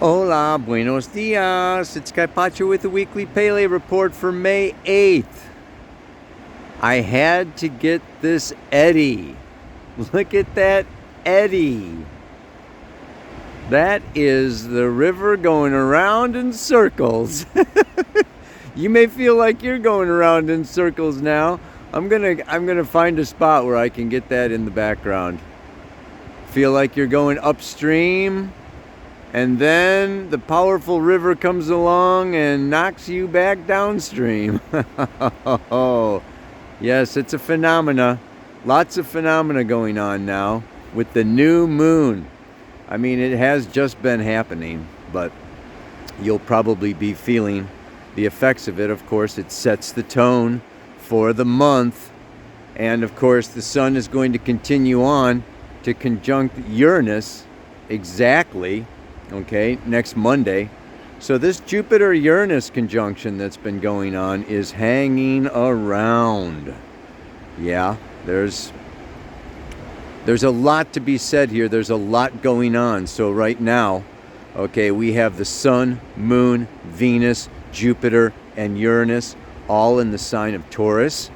Hola, buenos dias. It's Carpaccio with the weekly Pele report for May 8th. I had to get this eddy. Look at that eddy. That is the river going around in circles. You may feel like you're going around in circles now. I'm gonna find a spot where I can get that in the background. Feel like you're going upstream, and then the powerful river comes along and knocks you back downstream. Oh, yes, it's a phenomena. Lots of phenomena going on now with the new moon. I mean, it has just been happening, but you'll probably be feeling the effects of it. Of course, it sets the tone for the month. And of course, the sun is going to continue on to conjunct Uranus exactly, okay, next Monday. So this Jupiter-Uranus conjunction that's been going on is hanging around. Yeah, there's a lot to be said here. There's a lot going on. So right now, okay, we have the sun, moon, Venus, Jupiter, and Uranus all in the sign of Taurus.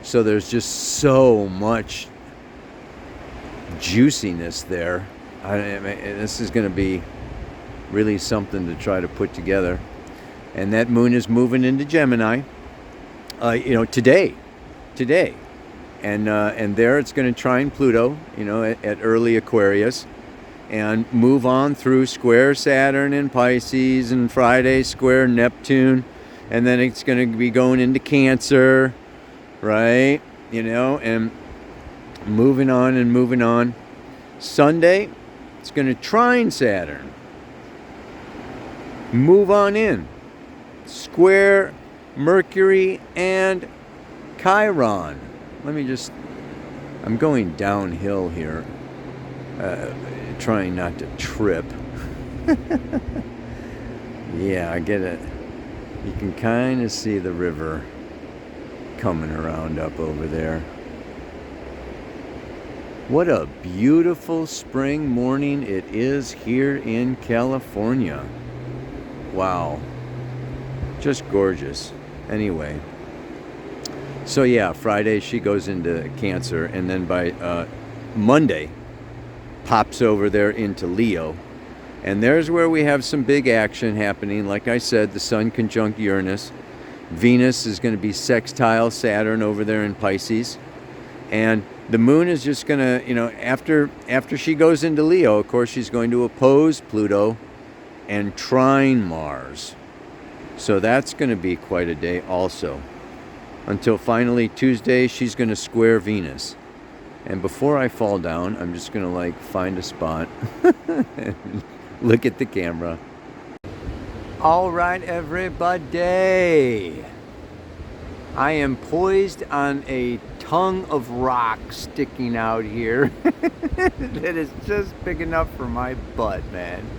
So there's just so much juiciness there. I mean, this is going to be really something to try to put together. And that moon is moving into Gemini, today. And there it's going to trine Pluto, at early Aquarius, and move on through square Saturn in Pisces, and Friday square Neptune, and then it's going to be going into Cancer, right? And moving on. Sunday, it's going to trine Saturn. Move on in. Square Mercury and Chiron. I'm going downhill here, trying not to trip. Yeah, I get it. You can kind of see the river coming around up over there. What a beautiful spring morning it is here in California. Wow. Just gorgeous. Anyway. So yeah, Friday she goes into Cancer, and then by Monday pops over there into Leo. And there's where we have some big action happening. Like I said, the sun conjunct Uranus. Venus is going to be sextile Saturn over there in Pisces. And the moon is just going to, after she goes into Leo, of course, she's going to oppose Pluto and trine Mars. So that's going to be quite a day also. Until finally Tuesday, she's going to square Venus. And before I fall down, I'm just going to find a spot and look at the camera. All right, everybody. I am poised on a tongue of rock sticking out here that is just big enough for my butt, man.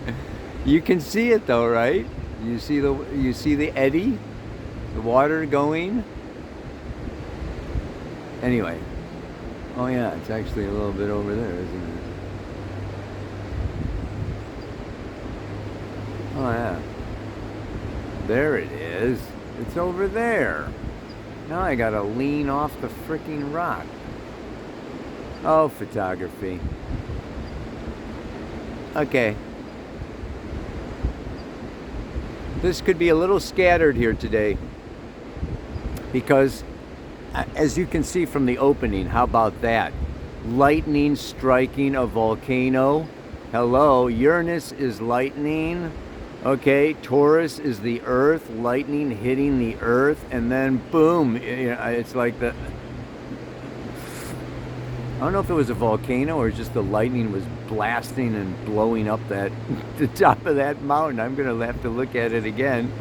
You can see it though, right? You see the eddy, the water going. Anyway, oh yeah, it's actually a little bit over there, isn't it? Oh yeah, there it is. It's over there. Now I gotta lean off the freaking rock. Oh, photography. Okay. This could be a little scattered here today because, as you can see from the opening, how about that? Lightning striking a volcano. Hello, Uranus is lightning. Okay, Taurus is the earth, lightning hitting the earth, and then boom, it's like I don't know if it was a volcano or just the lightning was blasting and blowing up the top of that mountain. I'm going to have to look at it again.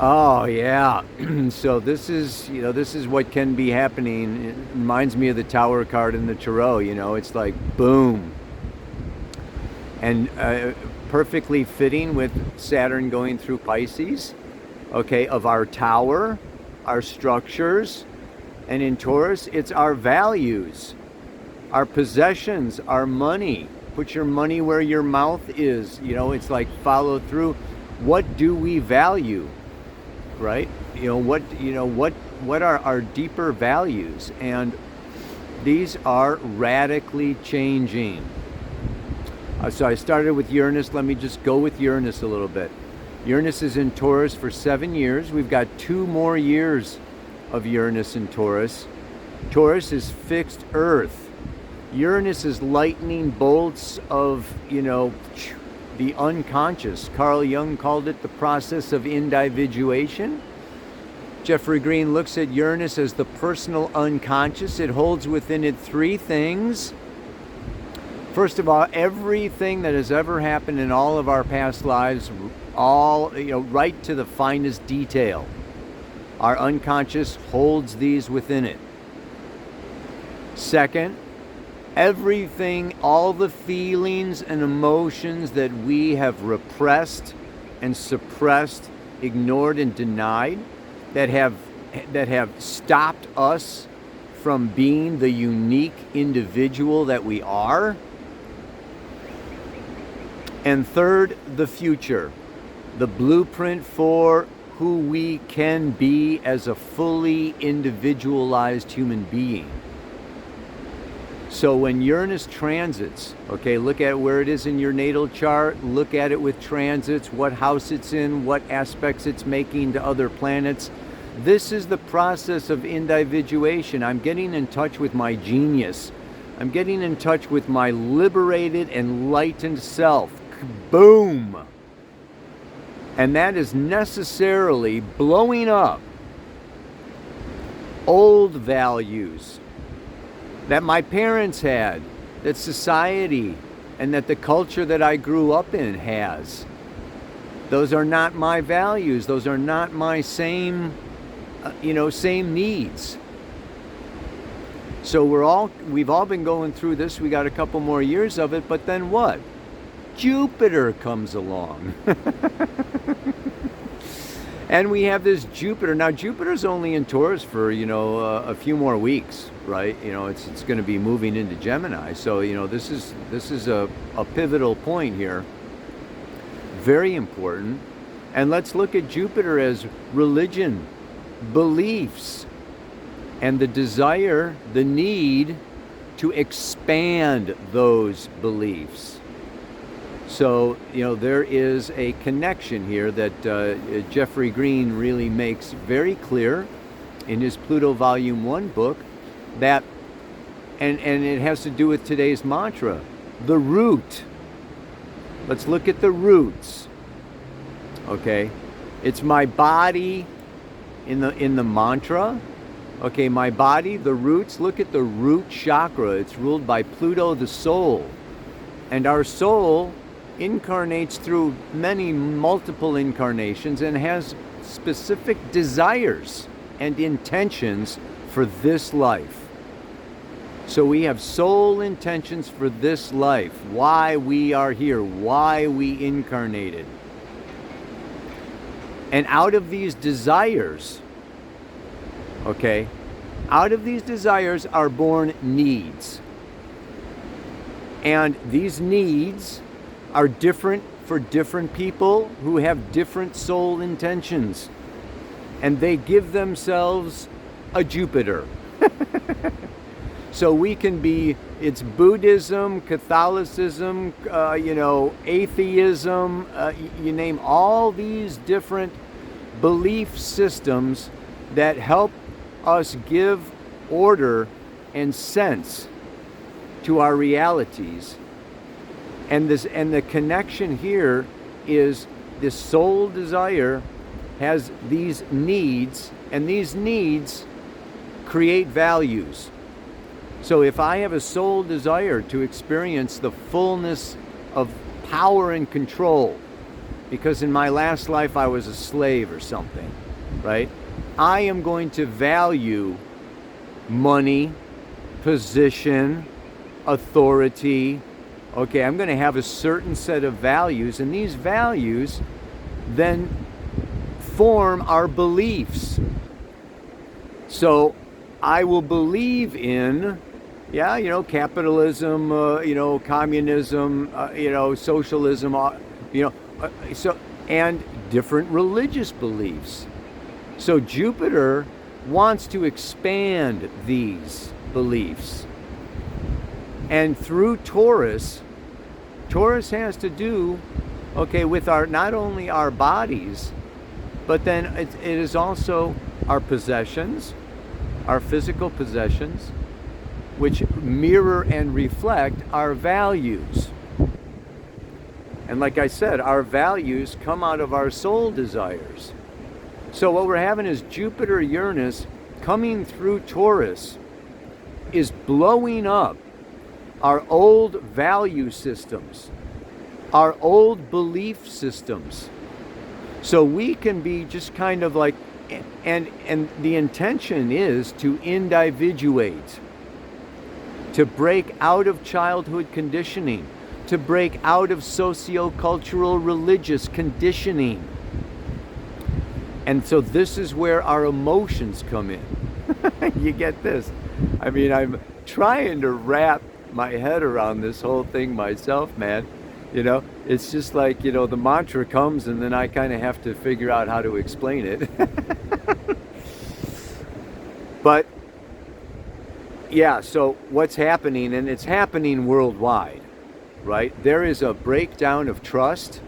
Oh yeah. So this is what can be happening. It reminds me of the Tower card in the Tarot, it's like boom. And perfectly fitting with Saturn going through Pisces, okay, of our tower, our structures. And in Taurus, it's our values, our possessions, our money, Put your money where your mouth is. It's like follow through. What do we value, right? What are our deeper values? And these are radically changing. So I started with Uranus. Let me just go with Uranus a little bit. Uranus is in Taurus for 7 years. We've got 2 more years of Uranus in Taurus. Taurus is fixed Earth. Uranus is lightning bolts of, the unconscious. Carl Jung called it the process of individuation. Jeffrey Green looks at Uranus as the personal unconscious. It holds within it 3 things. First of all, everything that has ever happened in all of our past lives, right to the finest detail. Our unconscious holds these within it. Second, everything, all the feelings and emotions that we have repressed and suppressed, ignored and denied, that have stopped us from being the unique individual that we are. And third, the future, the blueprint for who we can be as a fully individualized human being. So when Uranus transits, look at where it is in your natal chart, look at it with transits, what house it's in, what aspects it's making to other planets. This is the process of individuation. I'm getting in touch with my genius. I'm getting in touch with my liberated, enlightened self. Boom! And that is necessarily blowing up old values that my parents had, that society and that the culture that I grew up in has. Those are not my values. Those are not my same needs. So we've all been going through this. We got a couple more years of it, but then what? Jupiter comes along. And we have this Jupiter. Now, Jupiter's only in Taurus for, a few more weeks, right? It's going to be moving into Gemini. So, this is a pivotal point here. Very important. And let's look at Jupiter as religion, beliefs, and the desire, the need to expand those beliefs. So, there is a connection here that Jeffrey Green really makes very clear in his Pluto Volume 1 book, that, and it has to do with today's mantra, the root. Let's look at the roots. It's my body in the mantra. My body, the roots. Look at the root chakra. It's ruled by Pluto, the soul. And our soul incarnates through multiple incarnations and has specific desires and intentions for this life. So we have soul intentions for this life, why we are here, why we incarnated. And out of these desires, out of these desires are born needs. And these needs are different for different people who have different soul intentions. And they give themselves a Jupiter. So we can be, it's Buddhism, Catholicism, atheism, you name all these different belief systems that help us give order and sense to our realities. And the connection here is this soul desire has these needs, and these needs create values. So if I have a soul desire to experience the fullness of power and control, because in my last life I was a slave or something, right? I am going to value money, position, authority. I'm going to have a certain set of values, and these values then form our beliefs. So I will believe in Yeah, capitalism, communism, socialism, so, and different religious beliefs. So Jupiter wants to expand these beliefs. And through Taurus has to do, with not only our bodies, but then it is also our possessions, our physical possessions, which mirror and reflect our values. And like I said, our values come out of our soul desires. So what we're having is Jupiter-Uranus coming through Taurus is blowing up our old value systems, our old belief systems. So we can be just kind of like, and the intention is to individuate, to break out of childhood conditioning, to break out of socio-cultural religious conditioning. And so this is where our emotions come in. You get this? I mean, I'm trying to wrap my head around this whole thing myself, man. It's just like, the mantra comes and then I kind of have to figure out how to explain it. But yeah, so what's happening, and it's happening worldwide, right? There is a breakdown of trust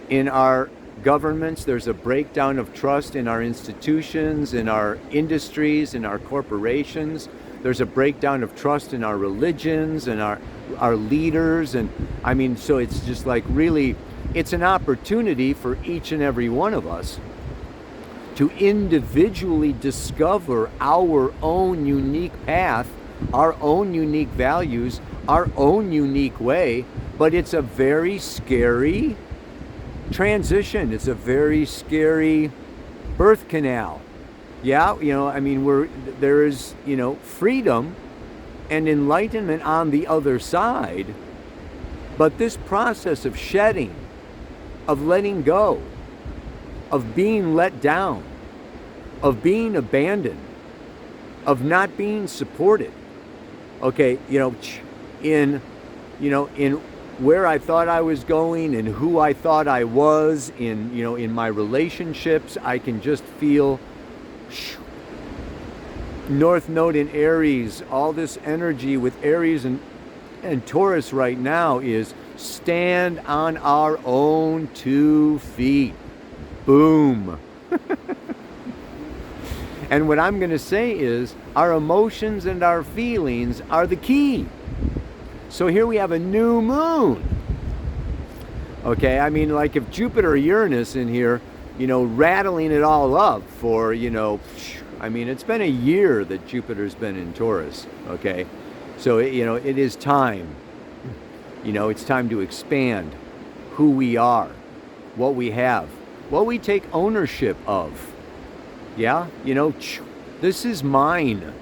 in our governments. There's a breakdown of trust in our institutions, in our industries, in our corporations. There's a breakdown of trust in our religions and our leaders. And I mean, so it's just like really, it's an opportunity for each and every one of us to individually discover our own unique path, our own unique values, our own unique way. But it's a very scary transition. It's a very scary birth canal. Yeah, I mean, there is, freedom and enlightenment on the other side. But this process of shedding, of letting go, of being let down, of being abandoned, of not being supported. Okay, in where I thought I was going and who I thought I was, in my relationships, I can just feel North Node in Aries, all this energy with Aries and Taurus right now is stand on our own 2 feet. Boom. And what I'm going to say is our emotions and our feelings are the key. So here we have a new moon. Okay, I mean, like if Jupiter or Uranus in here, rattling it all up for, I mean, it's been a year that Jupiter's been in Taurus, okay? So, it is time. It's time to expand who we are, what we have, what we take ownership of. Yeah, this is mine.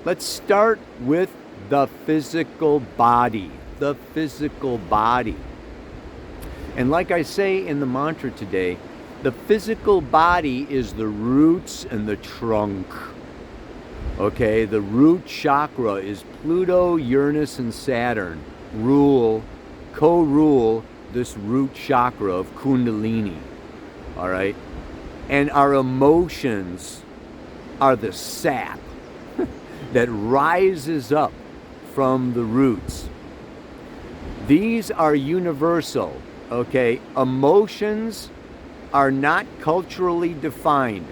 Let's start with the physical body. The physical body. And like I say in the mantra today, the physical body is the roots and the trunk. Okay, the root chakra is Pluto, Uranus, and Saturn co-rule this root chakra of Kundalini. All right? And our emotions are the sap that rises up from the roots. These are universal, okay? Emotions are not culturally defined.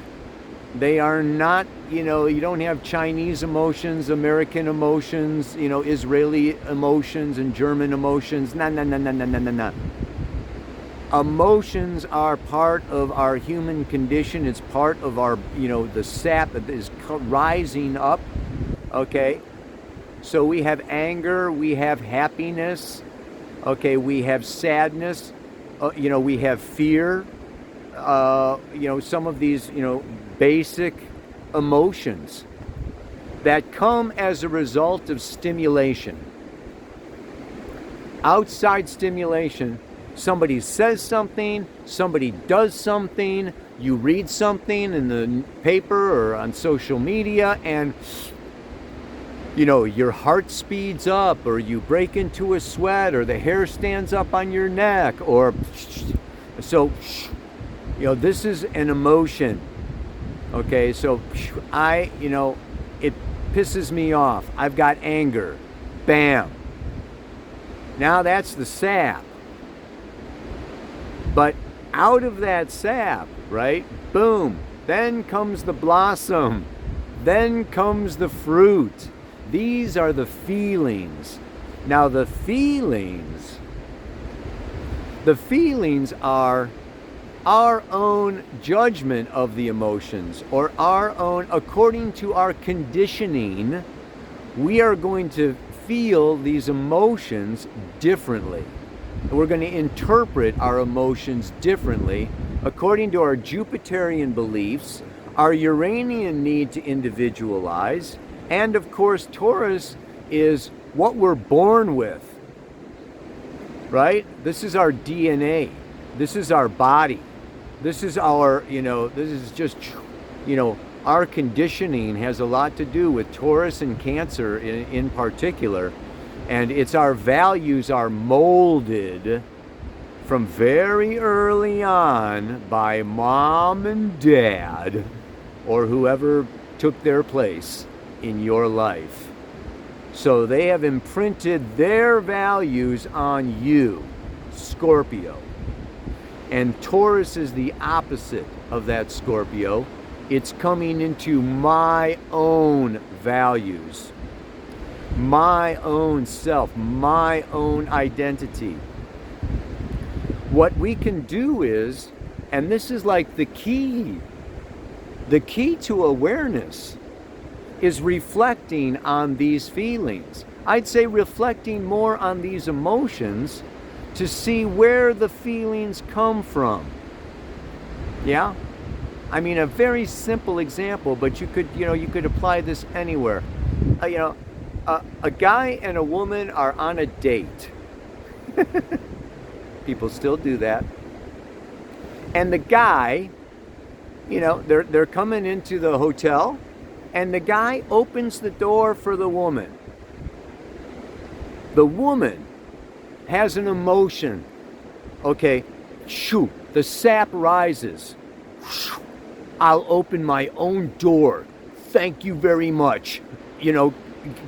They are not, you don't have Chinese emotions, American emotions, Israeli emotions and German emotions. No. Emotions are part of our human condition. It's part of our, the sap that is rising up, okay? So we have anger, we have happiness, okay? We have sadness, we have fear, some of these, basic emotions that come as a result of stimulation. Outside stimulation, somebody says something, somebody does something, you read something in the paper or on social media, and your heart speeds up, or you break into a sweat, or the hair stands up on your neck, or so, this is an emotion. Okay, so it pisses me off. I've got anger. Bam. Now that's the sap. But out of that sap, right? Boom. Then comes the blossom. Then comes the fruit. These are the feelings. Now the feelings are our own judgment of the emotions, or our own, according to our conditioning, we are going to feel these emotions differently. We're going to interpret our emotions differently according to our Jupiterian beliefs, our Uranian need to individualize, and of course Taurus is what we're born with, right? This is our DNA. This is our body. This is our, this is just, our conditioning has a lot to do with Taurus and Cancer in particular. And it's our values are molded from very early on by mom and dad, or whoever took their place in your life. So they have imprinted their values on you, Scorpio. And Taurus is the opposite of that Scorpio. It's coming into my own values, my own self, my own identity. What we can do is, and this is like the key to awareness is reflecting on these feelings. I'd say reflecting more on these emotions to see where the feelings come from. Yeah? I mean, a very simple example, but you could apply this anywhere. A guy and a woman are on a date. People still do that. And the guy, they're coming into the hotel, and the guy opens the door for the woman. The woman has an emotion. Okay, shoo, the sap rises. I'll open my own door. Thank you very much.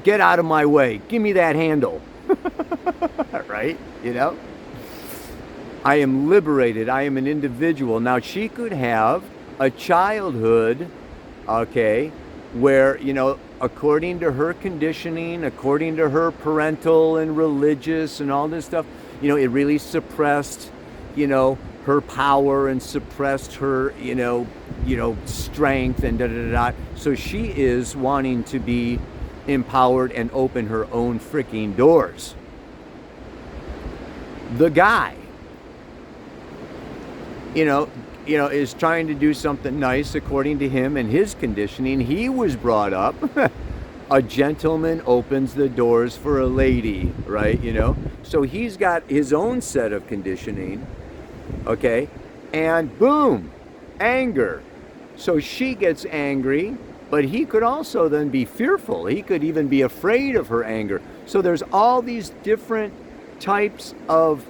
Get out of my way. Give me that handle. Right? I am liberated. I am an individual. Now, she could have a childhood, okay, where, according to her conditioning, according to her parental and religious and all this stuff, it really suppressed, her power and suppressed her, strength and da-da-da-da. So she is wanting to be empowered and open her own freaking doors. The guy, is trying to do something nice according to him and his conditioning. He was brought up, a gentleman opens the doors for a lady, right? So he's got his own set of conditioning, okay? And boom, anger. So she gets angry, but he could also then be fearful. He could even be afraid of her anger. So there's all these different types of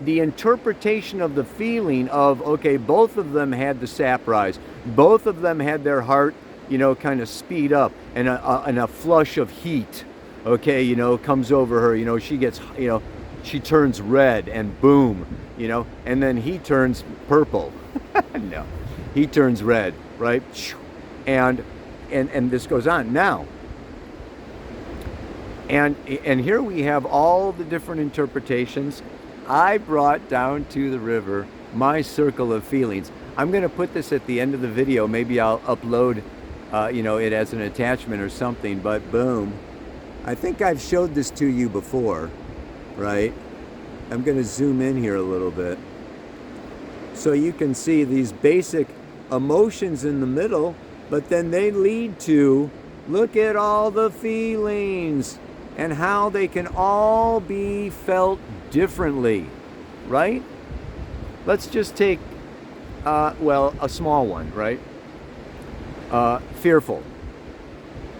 the interpretation of the feeling of, okay, both of them had the sap rise. Both of them had their heart, kind of speed up, and a flush of heat, okay, comes over her. She gets, she turns red, and boom, and then he turns purple. No, he turns red, right? And this goes on now. And here we have all the different interpretations. I brought down to the river my circle of feelings. I'm going to put this at the end of the video. Maybe I'll upload, it as an attachment or something. But boom, I think I've showed this to you before, right? I'm going to zoom in here a little bit, so you can see these basic emotions in the middle, but then they lead to, look at all the feelings and how they can all be felt differently, right? Let's just take, a small one, right? Fearful.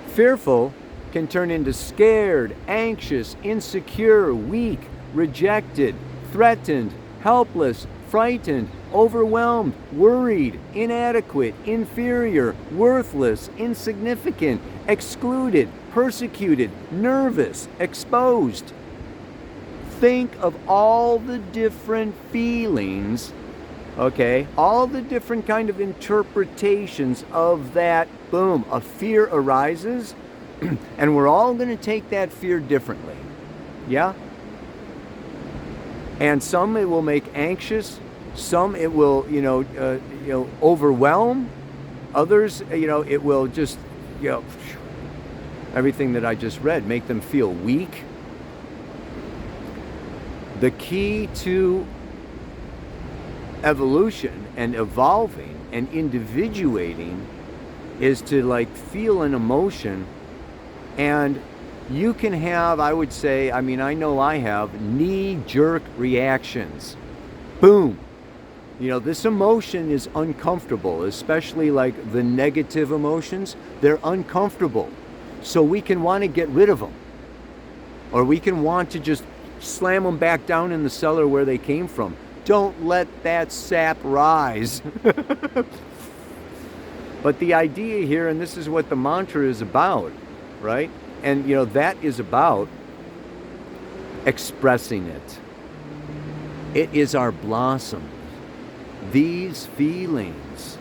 Fearful can turn into scared, anxious, insecure, weak, rejected, threatened, helpless, frightened, overwhelmed, worried, inadequate, inferior, worthless, insignificant, excluded, persecuted, nervous, exposed. Think of all the different feelings, okay, all the different kind of interpretations of that. Boom, a fear arises, and we're all going to take that fear differently. Yeah? And some it will make anxious, some it will, overwhelm, others, it will just, everything that I just read, make them feel weak. The key to evolution and evolving and individuating is to feel an emotion, and you can have, I would say, I know I have knee-jerk reactions. Boom. This emotion is uncomfortable, especially the negative emotions. They're uncomfortable. So we can want to get rid of them. Or we can want to just slam them back down in the cellar where they came from. Don't let that sap rise. But the idea here, and this is what the mantra is about, right? And, that is about expressing it. It is our blossom. These feelings.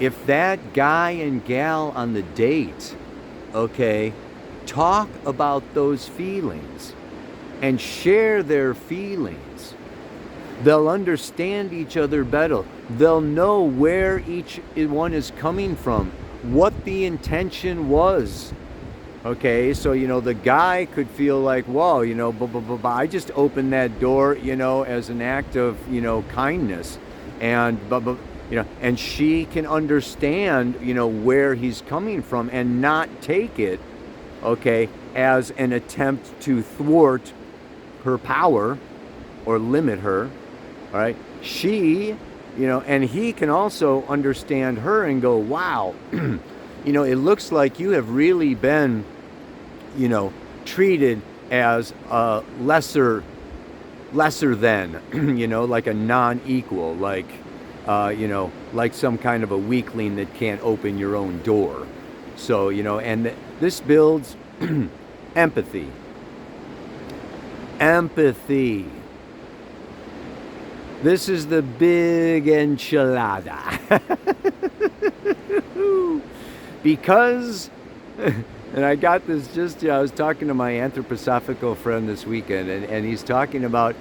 If that guy and gal on the date, okay, talk about those feelings and share their feelings, they'll understand each other better. They'll know where each one is coming from, what the intention was. Okay, so, the guy could feel like, whoa, I just opened that door, as an act of, kindness. And, and she can understand, where he's coming from and not take it, okay, as an attempt to thwart her power or limit her, all right? She, and he can also understand her and go, wow, it looks like you have really been, treated as a lesser than, like a non-equal, like some kind of a weakling that can't open your own door. So, and this builds empathy. Empathy. This is the big enchilada. Because, and I got this I was talking to my anthroposophical friend this weekend, and he's talking about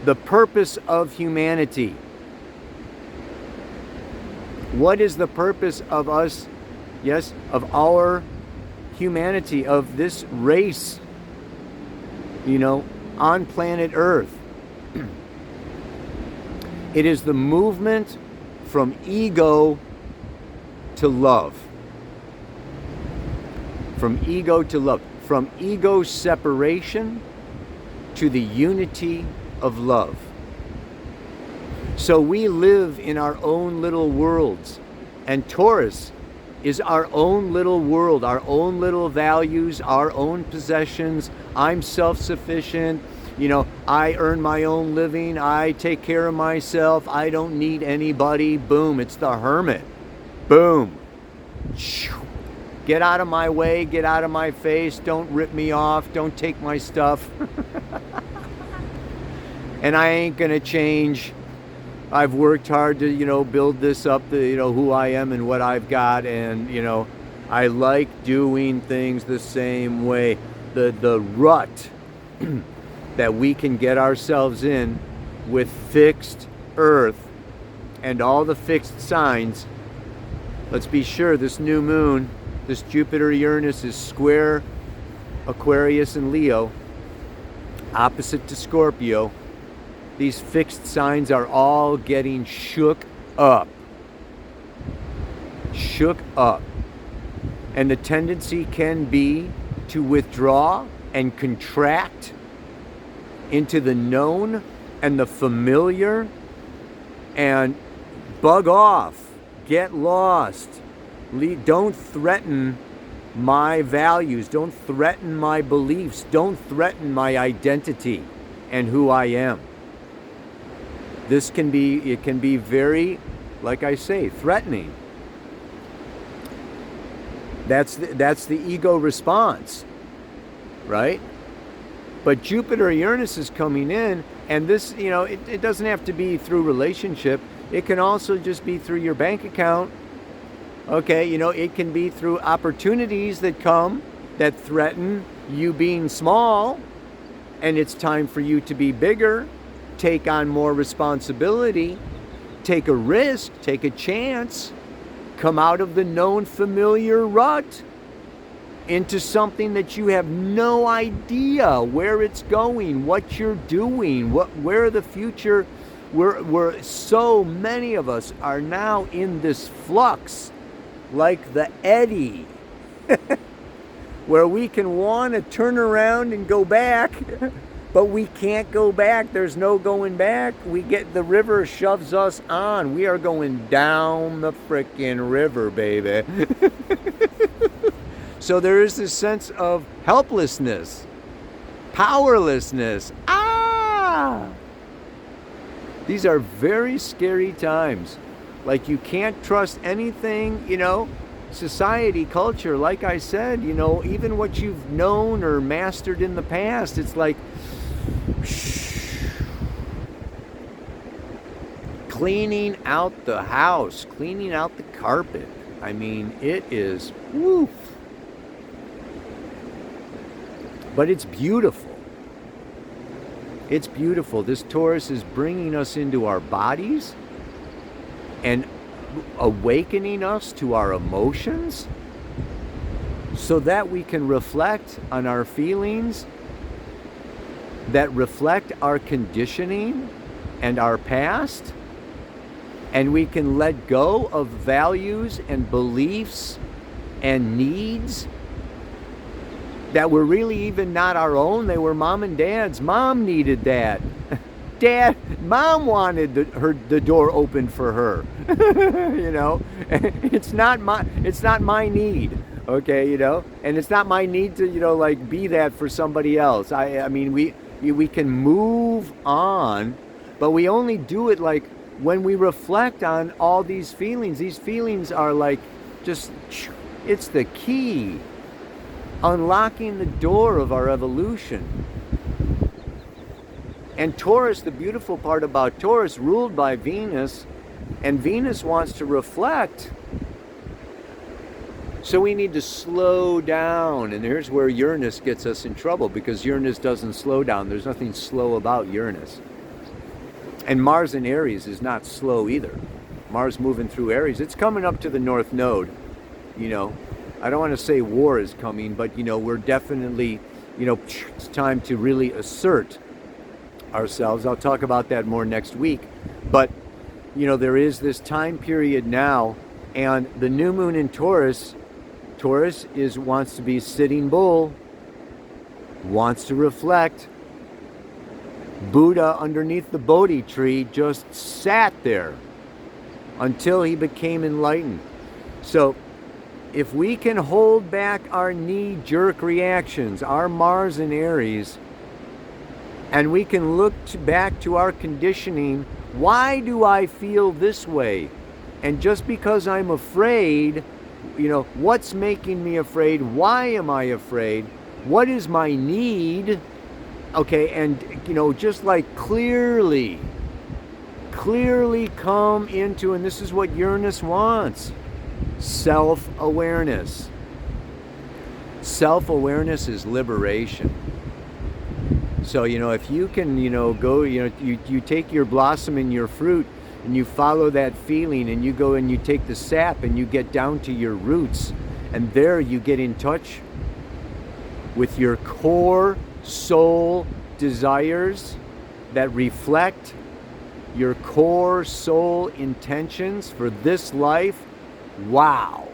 the purpose of humanity. What is the purpose of us, yes, of our humanity, of this race, on planet Earth? It is the movement from ego to love. From ego to love. From ego separation to the unity of love. So we live in our own little worlds. And Taurus is our own little world, our own little values, our own possessions. I'm self-sufficient. I earn my own living. I take care of myself. I don't need anybody. Boom. It's the hermit. Boom. Get out of my way. Get out of my face. Don't rip me off. Don't take my stuff. And I ain't going to change. I've worked hard to, build this up, who I am and what I've got. And, I like doing things the same way. The rut that we can get ourselves in with fixed Earth and all the fixed signs. Let's be sure this new moon, this Jupiter-Uranus is square Aquarius and Leo, opposite to Scorpio. These fixed signs are all getting shook up. Shook up. And the tendency can be to withdraw and contract into the known and the familiar and bug off, get lost. Don't threaten my values. Don't threaten my beliefs. Don't threaten my identity and who I am. It can be very, like I say, threatening. That's the ego response, right? But Jupiter, Uranus is coming in, and this, it doesn't have to be through relationship. It can also just be through your bank account. Okay, it can be through opportunities that come that threaten you being small, and it's time for you to be bigger, take on more responsibility, take a risk, take a chance, come out of the known familiar rut into something that you have no idea where it's going, what you're doing, where the future. We're so many of us are now in this flux, like the eddy, where we can want to turn around and go back, but we can't go back. There's no going back. The river shoves us on. We are going down the frickin' river, baby. So there is this sense of helplessness, powerlessness. These are very scary times. Like, you can't trust anything, society, culture, like I said, even what you've known or mastered in the past, it's like, cleaning out the house, cleaning out the carpet. I mean, it is, woof. But it's beautiful. It's beautiful. This Taurus is bringing us into our bodies and awakening us to our emotions so that we can reflect on our feelings that reflect our conditioning and our past, and we can let go of values and beliefs and needs that were really even not our own. They were mom and dad's. Mom needed that. Mom wanted the door open for her. It's not my need. Okay, and it's not my need to be that for somebody else. I mean, we can move on, but we only do it like when we reflect on all these feelings. These feelings are like it's the key, unlocking the door of our evolution. And Taurus, the beautiful part about Taurus, ruled by Venus, and Venus wants to reflect. So we need to slow down. And here's where Uranus gets us in trouble, because Uranus doesn't slow down. There's nothing slow about Uranus. And Mars in Aries is not slow either. Mars moving through Aries. It's coming up to the North Node. I don't want to say war is coming, but we're definitely, it's time to really assert ourselves. I'll talk about that more next week. But, there is this time period now, and the new moon in Taurus wants to be sitting bull, wants to reflect. Buddha underneath the Bodhi tree just sat there until he became enlightened. So if we can hold back our knee-jerk reactions, our Mars in Aries, and we can look back to our conditioning, why do I feel this way? And just because I'm afraid, what's making me afraid? Why am I afraid? What is my need? Okay, and just like clearly come into, and this is what Uranus wants, self-awareness. Self-awareness is liberation. So, if you can, go, you take your blossom and your fruit and you follow that feeling and you go and you take the sap and you get down to your roots, and there you get in touch with your core soul desires that reflect your core soul intentions for this life. Wow.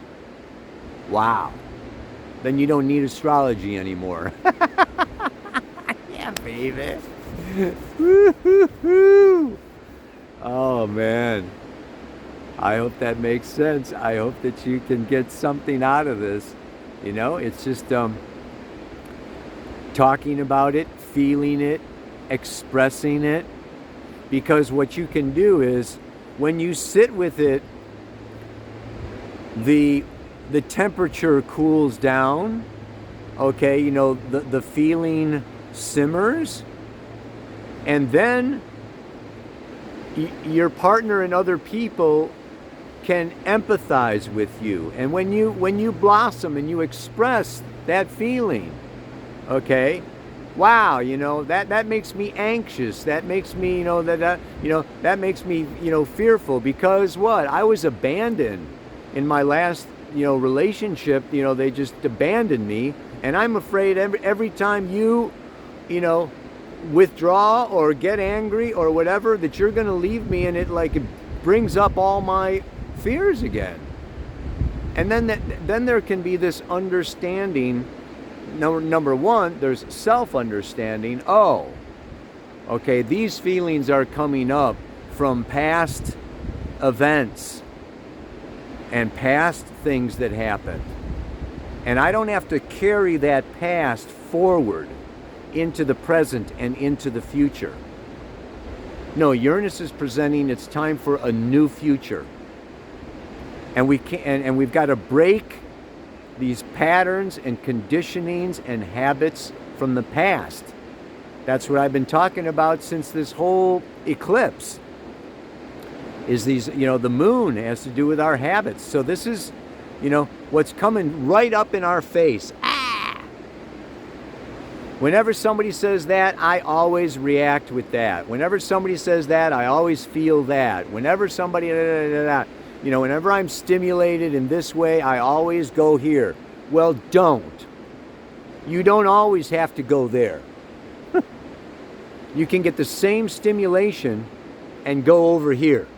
Then you don't need astrology anymore. Yeah, baby. Woo-hoo-hoo. Oh, man. I hope that makes sense. I hope that you can get something out of this. You know, it's just talking about it, feeling it, expressing it. Because what you can do is, when you sit with it, the temperature cools down. Okay, you know, the feeling simmers, and then your partner and other people can empathize with you. And when you blossom and you express that feeling, okay, wow, you know, that makes me anxious. That makes me, you know, that makes me, you know, fearful, because what? I was abandoned in my last, you know, relationship. You know, they just abandoned me, and I'm afraid every time you know, withdraw or get angry or whatever, that you're going to leave me, and it brings up all my fears again. And then there can be this understanding. Number one, there's self-understanding. Oh, okay, these feelings are coming up from past events and past things that happened. And I don't have to carry that past forward into the present and into the future. No, Uranus is presenting it's time for a new future. And we've got to break these patterns and conditionings and habits from the past. That's what I've been talking about since this whole eclipse. Is these, you know, the moon has to do with our habits. So this is, you know, what's coming right up in our face. Whenever somebody says that, I always react with that. Whenever somebody says that, I always feel that. Whenever somebody, you know, whenever I'm stimulated in this way, I always go here. Well, don't. You don't always have to go there. You can get the same stimulation and go over here.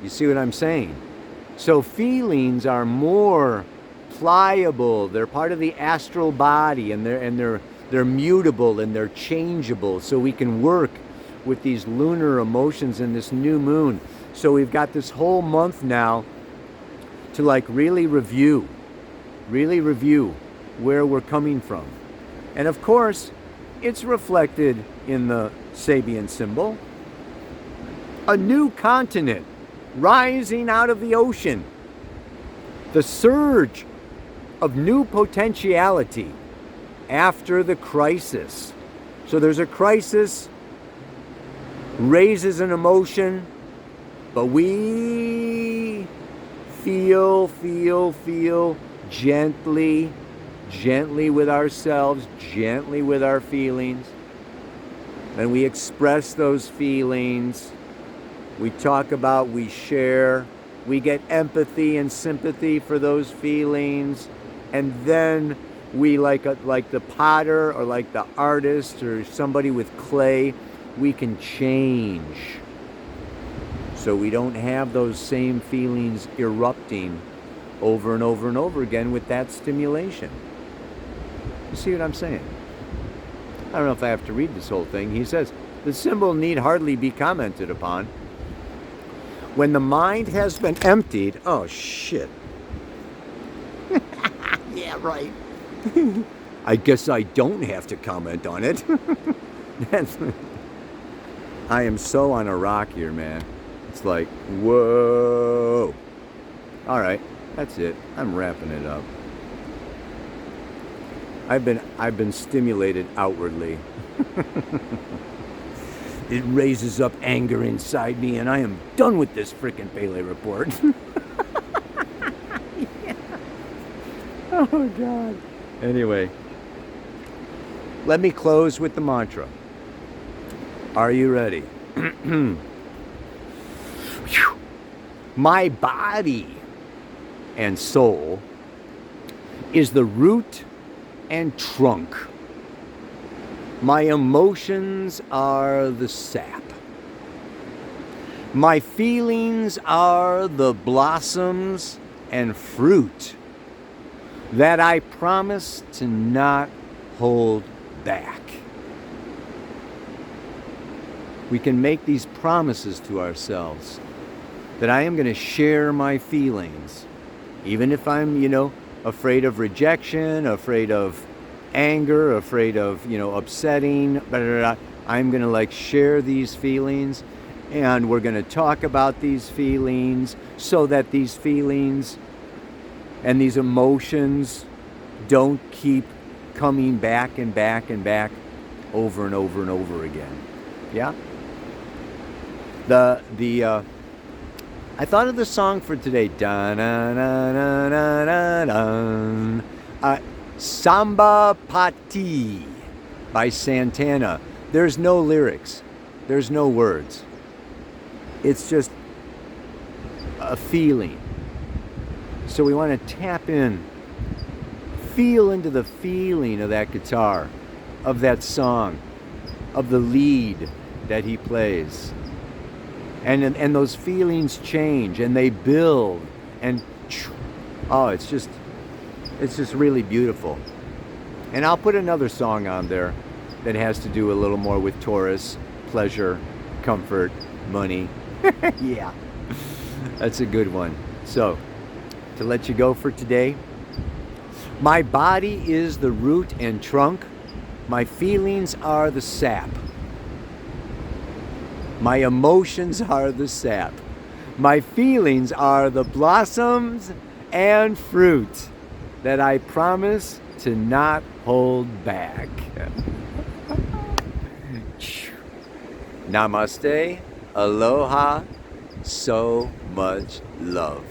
You see what I'm saying? So feelings are more pliable. They're part of the astral body, and they're mutable and they're changeable. So we can work with these lunar emotions in this new moon. So we've got this whole month now to really review where we're coming from. And of course, it's reflected in the Sabian symbol. A new continent rising out of the ocean. The surge of new potentiality after the crisis. So there's a crisis, raises an emotion, but we feel gently with ourselves, gently with our feelings. And we express those feelings. We talk about, we share, we get empathy and sympathy for those feelings. And then we, like the potter or like the artist or somebody with clay, we can change. So we don't have those same feelings erupting over and over and over again with that stimulation. You see what I'm saying? I don't know if I have to read this whole thing. He says, the symbol need hardly be commented upon. When the mind has been emptied, oh shit. Yeah, right. I guess I don't have to comment on it. I am so on a rock here, man. It's like, whoa. All right, that's it. I'm wrapping it up. I've been stimulated outwardly. It raises up anger inside me, and I am done with this frickin' Pele report. Yeah. Oh, God. Anyway, let me close with the mantra. Are you ready? My body and soul is the root and trunk. My emotions are the sap. My feelings are the blossoms and fruit that I promise to not hold back. We can make these promises to ourselves that I am going to share my feelings, even if I'm, afraid of rejection, afraid of anger, afraid of, upsetting, blah, blah, blah. I'm going to like share these feelings, and we're going to talk about these feelings so that these feelings and these emotions don't keep coming back and back and back over and over and over again. Yeah? I thought of the song for today. Samba Pati by Santana. There's no lyrics. There's no words. It's just a feeling. So we want to tap in, feel into the feeling of that guitar, of that song, of the lead that he plays. And those feelings change and they build, and it's just really beautiful. And I'll put another song on there that has to do a little more with Taurus, pleasure, comfort, money. Yeah, that's a good one. So, to let you go for today, my body is the root and trunk. My feelings are the sap. My emotions are the sap. My feelings are the blossoms and fruit that I promise to not hold back. Namaste, aloha, so much love.